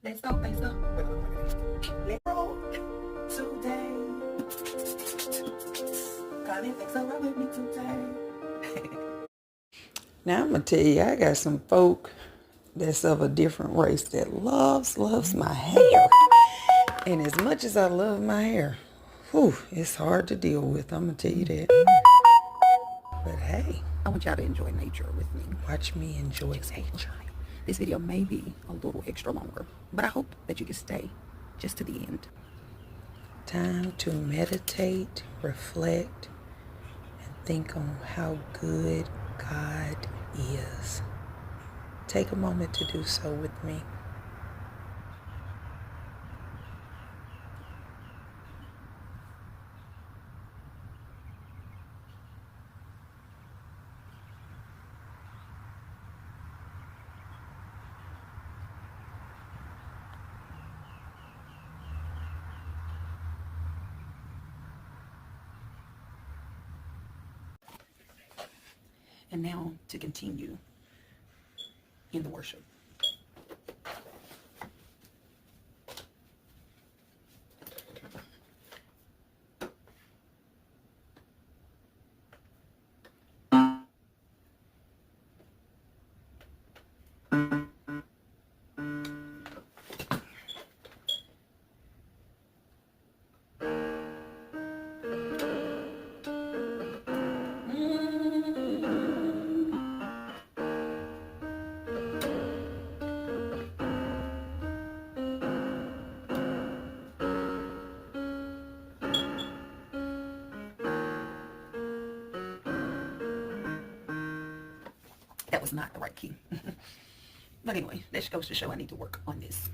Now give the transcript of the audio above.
Let's go. Let's roll today. Got it, let's go with me today. Now I'm gonna tell you, I got some folk that's of a different race that loves my hair. And as much as I love my hair, it's hard to deal with. I'm gonna tell you that. But hey, I want y'all to enjoy nature with me. Watch me enjoy nature. This video may be a little extra longer, but I hope that you can stay just to the end. Time to meditate, reflect, and think on how good God is. Take a moment to do so with me. And now to continue in the worship. That was not the right key. But anyway, that goes to show I need to work on this.